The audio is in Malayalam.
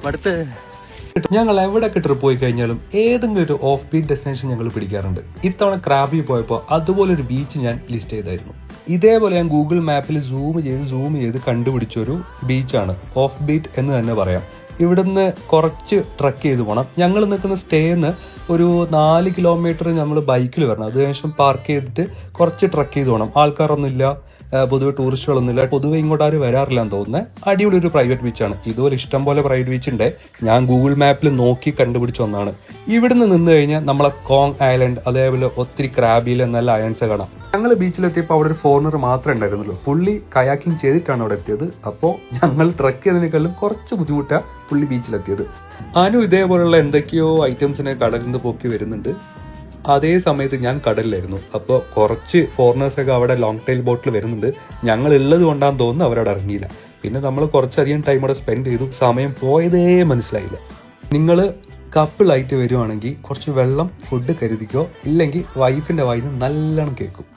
അടുത്ത് ഞങ്ങൾ എവിടെയൊക്കെ ട്രിപ്പ് പോയി കഴിഞ്ഞാലും ഏതെങ്കിലും ഒരു ഓഫ് ബീറ്റ് ഡെസ്റ്റിനേഷൻ ഞങ്ങൾ പിടിക്കാറുണ്ട്. ഇത്തവണ ക്രാബി പോയപ്പോൾ അതുപോലൊരു ബീച്ച് ഞാൻ ലിസ്റ്റ് ചെയ്തായിരുന്നു. ഇതേപോലെ ഞാൻ ഗൂഗിൾ മാപ്പിൽ സൂം ചെയ്ത് കണ്ടുപിടിച്ചൊരു ബീച്ചാണ് ഓഫ് ബീറ്റ് എന്ന് തന്നെ പറയാം. ഇവിടുന്ന് കുറച്ച് ട്രക്ക് ചെയ്ത് പോകണം. ഞങ്ങൾ നിൽക്കുന്ന സ്റ്റേന്ന് ഒരു 4 കിലോമീറ്റർ നമ്മൾ ബൈക്കിൽ വരണം. അതിനുശേഷം പാർക്ക് ചെയ്തിട്ട് കുറച്ച് ട്രക്ക് ചെയ്ത് പോകണം. ആൾക്കാരൊന്നുമില്ല, പൊതുവെ ടൂറിസ്റ്റുകളൊന്നുമില്ല. പൊതുവെ ഇങ്ങോട്ട് ആരും വരാറില്ലാന്ന് തോന്നുന്നത്. അടിപൊളി ഒരു പ്രൈവറ്റ് ബീച്ചാണ്. ഇതുപോലെ ഇഷ്ടം പോലെ പ്രൈവറ്റ് ബീച്ച് ഉണ്ട്. ഞാൻ ഗൂഗിൾ മാപ്പിൽ നോക്കി കണ്ടുപിടിച്ച ഒന്നാണ്. ഇവിടുന്ന് നിന്ന് കഴിഞ്ഞാൽ നമ്മളെ കോങ് ഐലൻഡ്, അതേപോലെ ഒത്തിരി ക്രാബിയിൽ നല്ല അയൺസ് കാണാം. ഞങ്ങൾ ബീച്ചിലെത്തിയപ്പോൾ അവിടെ ഒരു ഫോറിനർ മാത്രമേ ഉണ്ടായിരുന്നുള്ളൂ. പുള്ളി കയാക്കിങ് ചെയ്തിട്ടാണ് അവിടെ എത്തിയത്. അപ്പോൾ ഞങ്ങൾ ട്രക്ക് ചെയ്തതിനേക്കാളും കുറച്ച് ബുദ്ധിമുട്ടാണ് പുള്ളി ബീച്ചിലെത്തിയത്. അനു ഇതേപോലുള്ള എന്തൊക്കെയോ ഐറ്റംസിനെ കടലിൽ നിന്ന് പൊക്കി വരുന്നുണ്ട്. അതേ സമയത്ത് ഞാൻ കടലിലായിരുന്നു. അപ്പോൾ കുറച്ച് ഫോറിനേഴ്സൊക്കെ അവിടെ ലോങ് ടൈൽ ബോട്ടിൽ വരുന്നുണ്ട്. ഞങ്ങൾ ഉള്ളത് കൊണ്ടാന്ന് തോന്നുന്നു അവരവിടെ ഇറങ്ങിയില്ല. പിന്നെ നമ്മൾ കുറച്ചധികം ടൈം അവിടെ സ്പെൻഡ് ചെയ്തു. സമയം പോയതേ മനസ്സിലായില്ല. നിങ്ങൾ കപ്പിളായിട്ട് വരുവാണെങ്കിൽ കുറച്ച് വെള്ളം, ഫുഡ് കരുതിക്കോ. ഇല്ലെങ്കിൽ വൈഫിൻ്റെ വായിന്ന് നല്ലോണം കേൾക്കും.